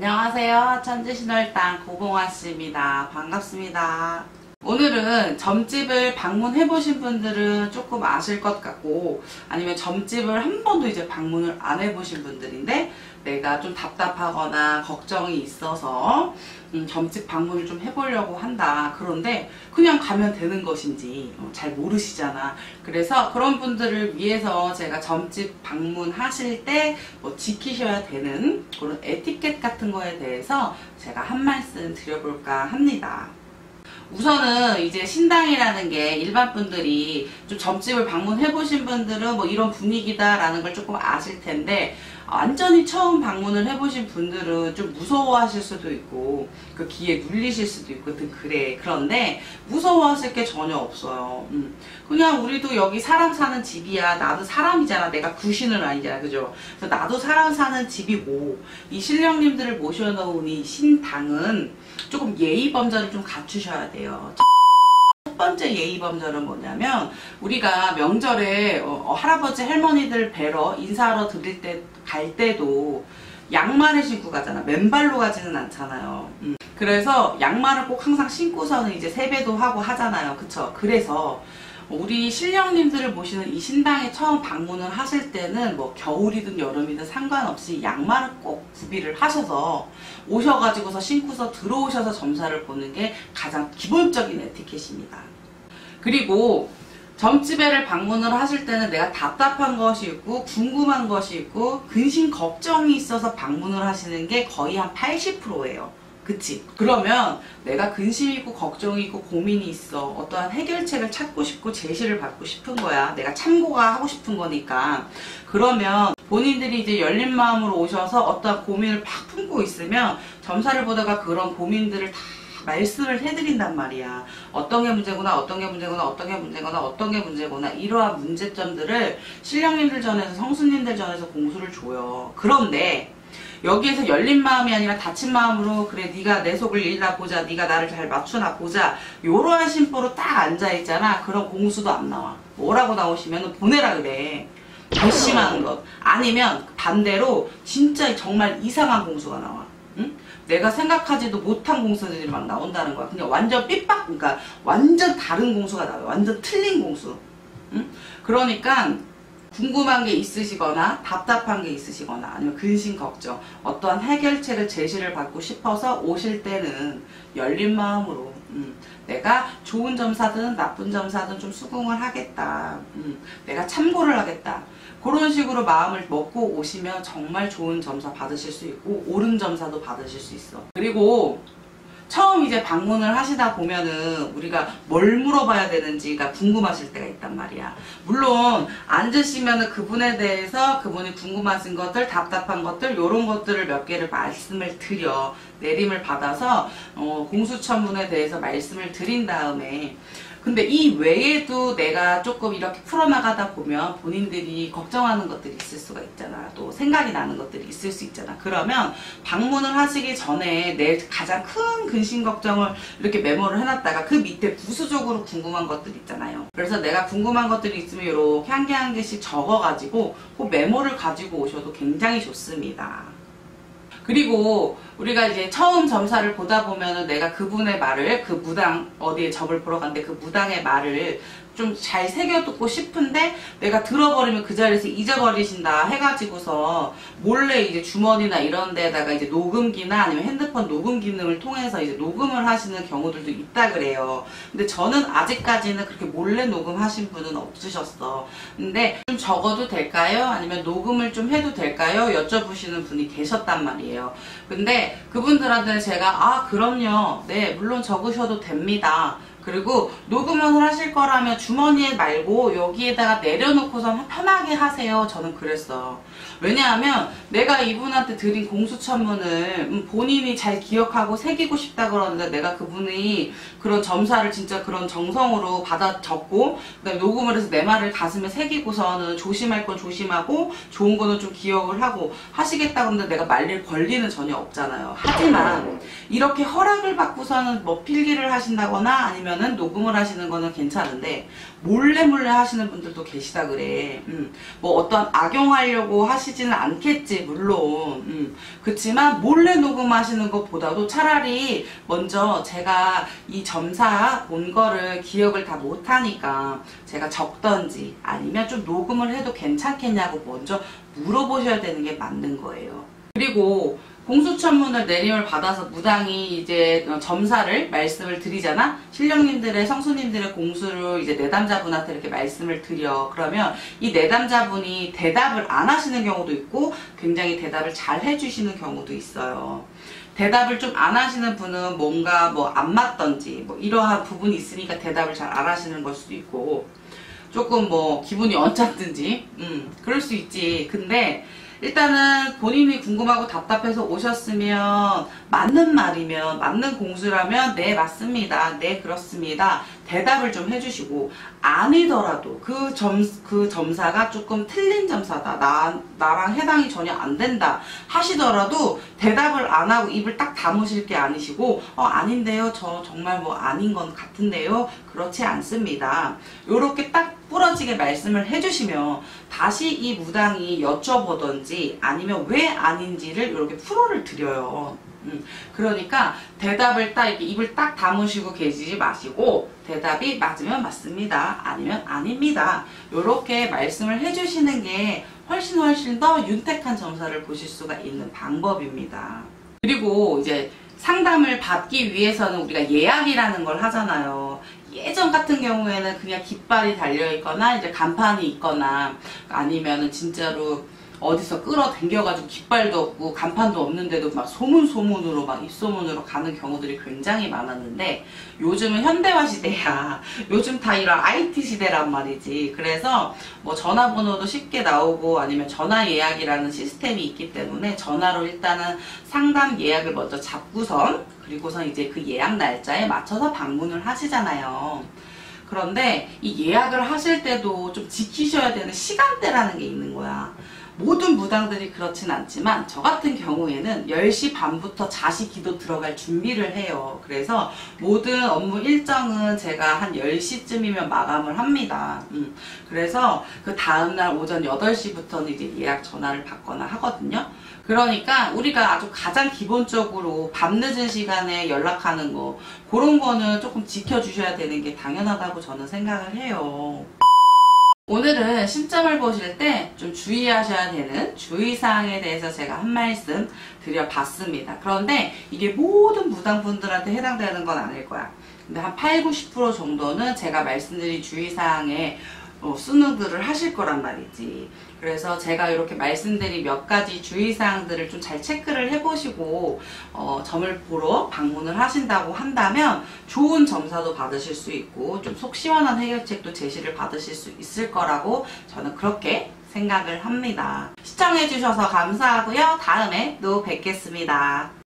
안녕하세요. 천지신월당 고봉화씨입니다. 반갑습니다. 오늘은 점집을 방문해보신 분들은 조금 아실 것 같고, 아니면 점집을 한 번도 이제 방문을 안 해보신 분들인데 내가 좀 답답하거나 걱정이 있어서 점집 방문을 좀 해보려고 한다. 그런데 그냥 가면 되는 것인지 잘 모르시잖아. 그래서 그런 분들을 위해서 제가 점집 방문하실 때 뭐 지키셔야 되는 그런 에티켓 같은 거에 대해서 제가 한 말씀 드려볼까 합니다. 우선은 이제 신당이라는 게 일반 분들이 좀 점집을 방문해 보신 분들은 뭐 이런 분위기다라는 걸 조금 아실 텐데, 완전히 처음 방문을 해보신 분들은 좀 무서워하실 수도 있고 그 기에 눌리실 수도 있고 그래. 그런데 무서워하실 게 전혀 없어요. 그냥 우리도 여기 사람 사는 집이야. 나도 사람이잖아. 내가 귀신은 아니잖아. 그죠? 그래서 나도 사람 사는 집이고, 이 신령님들을 모셔놓은 이 신당은 조금 예의범절을 좀 갖추셔야 돼요. 첫 번째 예의범절은 뭐냐면, 우리가 명절에 할아버지 할머니들 뵈러 인사하러 드릴 때 갈 때도 양말을 신고 가잖아. 맨발로 가지는 않잖아요. 그래서 양말을 꼭 항상 신고서는 이제 세배도 하고 하잖아요. 그쵸? 그래서 우리 신령님들을 모시는 이 신당에 처음 방문을 하실 때는 뭐 겨울이든 여름이든 상관없이 양말을 꼭 구비를 하셔서 오셔가지고서 신고서 들어오셔서 점사를 보는 게 가장 기본적인 에티켓입니다. 그리고 점집에를 방문을 하실 때는 내가 답답한 것이 있고 궁금한 것이 있고 근심 걱정이 있어서 방문을 하시는 게 거의 한 80%예요. 그치? 그러면 내가 근심이 있고 걱정이 있고 고민이 있어. 어떠한 해결책을 찾고 싶고 제시를 받고 싶은 거야. 내가 참고가 하고 싶은 거니까. 그러면 본인들이 이제 열린 마음으로 오셔서 어떠한 고민을 팍 품고 있으면 점사를 보다가 그런 고민들을 다 말씀을 해드린단 말이야. 어떤 게 문제구나, 어떤 게 문제구나, 어떤 게 문제구나, 어떤 게 문제구나, 이러한 문제점들을 신령님들 전에서, 성수님들 전에서 공수를 줘요. 그런데 여기에서 열린 마음이 아니라 닫힌 마음으로, 그래 네가 내 속을 읽나 보자, 네가 나를 잘 맞추나 보자, 요러한 심보로 딱 앉아있잖아. 그런 공수도 안 나와. 뭐라고 나오시면 보내라 그래. 결심하는 것. 아니면 반대로 진짜 정말 이상한 공수가 나와. 응? 내가 생각하지도 못한 공수들이 막 나온다는 거야. 그냥 완전 삐빡, 그러니까 완전 다른 공수가 나와요. 완전 틀린 공수. 응? 그러니까 궁금한 게 있으시거나 답답한 게 있으시거나 아니면 근심 걱정, 어떠한 해결책을 제시를 받고 싶어서 오실 때는 열린 마음으로 내가 좋은 점사든 나쁜 점사든 좀 수긍을 하겠다. 내가 참고를 하겠다. 그런 식으로 마음을 먹고 오시면 정말 좋은 점사 받으실 수 있고 옳은 점사도 받으실 수 있어. 그리고 처음 이제 방문을 하시다 보면은 우리가 뭘 물어봐야 되는지가 궁금하실 때가 있단 말이야. 물론 앉으시면은 그분에 대해서 그분이 궁금하신 것들, 답답한 것들, 요런 것들을 몇 개를 말씀을 드려. 내림을 받아서 공수처문에 대해서 말씀을 드린 다음에, 근데 이 외에도 내가 조금 이렇게 풀어나가다 보면 본인들이 걱정하는 것들이 있을 수가 있잖아. 또 생각이 나는 것들이 있을 수 있잖아. 그러면 방문을 하시기 전에 내 가장 큰 근심 걱정을 이렇게 메모를 해놨다가 그 밑에 부수적으로 궁금한 것들 있잖아요. 그래서 내가 궁금한 것들이 있으면 이렇게 한 개 한 개씩 적어가지고 그 메모를 가지고 오셔도 굉장히 좋습니다. 그리고 우리가 이제 처음 점사를 보다 보면은 내가 그분의 말을, 그 무당 어디에 점을 보러 갔는데 그 무당의 말을 좀 잘 새겨듣고 싶은데 내가 들어버리면 그 자리에서 잊어버리신다 해가지고서 몰래 이제 주머니나 이런 데다가 이제 녹음기나 아니면 핸드폰 녹음 기능을 통해서 이제 녹음을 하시는 경우들도 있다 그래요. 근데 저는 아직까지는 그렇게 몰래 녹음하신 분은 없으셨어. 근데 좀 적어도 될까요? 아니면 녹음을 좀 해도 될까요? 여쭤보시는 분이 계셨단 말이에요. 근데 그분들한테는 제가 그럼요. 네, 물론 적으셔도 됩니다. 그리고 녹음을 하실 거라면 주머니에 말고 여기에다가 내려놓고서 편하게 하세요. 저는 그랬어. 왜냐하면 내가 이분한테 드린 공수처문을 본인이 잘 기억하고 새기고 싶다 그러는데 내가 그분이 그런 점사를 진짜 그런 정성으로 받아 적고 그다음에 녹음을 해서 내 말을 가슴에 새기고서는 조심할 건 조심하고 좋은 거는 좀 기억을 하고 하시겠다 그러는데 내가 말릴 권리는 전혀 없잖아요. 하지만 이렇게 허락을 받고서는 뭐 필기를 하신다거나 아니면 아니면은 녹음을 하시는 거는 괜찮은데 몰래 하시는 분들도 계시다 그래. 뭐 어떤 악용하려고 하시지는 않겠지 물론. 그렇지만 몰래 녹음하시는 것보다도 차라리 먼저 제가 이 점사 본 거를 기억을 다 못하니까 제가 적던지 아니면 좀 녹음을 해도 괜찮겠냐고 먼저 물어보셔야 되는 게 맞는 거예요. 그리고 공수처문을 내림을 받아서 무당이 이제 점사를 말씀을 드리잖아. 신령님들의 성수님들의 공수를 이제 내담자분한테 이렇게 말씀을 드려. 그러면 이 내담자분이 대답을 안 하시는 경우도 있고 굉장히 대답을 잘 해주시는 경우도 있어요. 대답을 좀 안 하시는 분은 뭔가 뭐 안 맞던지 뭐 이러한 부분이 있으니까 대답을 잘 안 하시는 걸 수도 있고 조금 뭐 기분이 언짢든지 그럴 수 있지. 근데 일단은 본인이 궁금하고 답답해서 오셨으면 맞는 말이면 맞는 공수라면 네 맞습니다, 네 그렇습니다 대답을 좀 해주시고, 아니더라도 그 점사가 조금 틀린 점사다, 나랑 해당이 전혀 안 된다 하시더라도 대답을 안 하고 입을 딱 다무실 게 아니시고 아닌데요, 저 정말 뭐 아닌 건 같은데요, 그렇지 않습니다, 요렇게 딱 부러지게 말씀을 해주시면 다시 이 무당이 여쭤보던지 아니면 왜 아닌지를 이렇게 풀어를 드려요. 그러니까 대답을 딱 이렇게 입을 딱 다무시고 계시지 마시고 대답이 맞으면 맞습니다, 아니면 아닙니다, 이렇게 말씀을 해주시는 게 훨씬 더 윤택한 점사를 보실 수가 있는 방법입니다. 그리고 이제 상담을 받기 위해서는 우리가 예약이라는 걸 하잖아요. 예전 같은 경우에는 그냥 깃발이 달려있거나 이제 간판이 있거나 아니면은 진짜로 어디서 끌어당겨가지고 깃발도 없고 간판도 없는데도 막 소문으로 막 입소문으로 가는 경우들이 굉장히 많았는데 요즘은 현대화 시대야. 요즘 다 이런 IT 시대란 말이지. 그래서 뭐 전화번호도 쉽게 나오고 아니면 전화 예약이라는 시스템이 있기 때문에 전화로 일단은 상담 예약을 먼저 잡고선 그리고선 이제 그 예약 날짜에 맞춰서 방문을 하시잖아요. 그런데 이 예약을 하실 때도 좀 지키셔야 되는 시간대라는 게 있는 거야. 모든 무당들이 그렇진 않지만 저 같은 경우에는 10시 반부터 자시 기도 들어갈 준비를 해요. 그래서 모든 업무 일정은 제가 한 10시쯤이면 마감을 합니다. 그래서 그 다음날 오전 8시부터는 이제 예약 전화를 받거나 하거든요. 그러니까 우리가 아주 가장 기본적으로 밤늦은 시간에 연락하는 거 그런 거는 조금 지켜주셔야 되는 게 당연하다고 저는 생각을 해요. 오늘은 신점을 보실 때 좀 주의하셔야 되는 주의사항에 대해서 제가 한 말씀 드려봤습니다. 그런데 이게 모든 무당분들한테 해당되는 건 아닐 거야. 근데 한 80~90% 정도는 제가 말씀드린 주의사항에 수능들을 하실 거란 말이지. 그래서 제가 이렇게 말씀드린 몇 가지 주의사항들을 좀 잘 체크를 해보시고 점을 보러 방문을 하신다고 한다면 좋은 점사도 받으실 수 있고 좀 속 시원한 해결책도 제시를 받으실 수 있을 거라고 저는 그렇게 생각을 합니다. 시청해주셔서 감사하고요. 다음에 또 뵙겠습니다.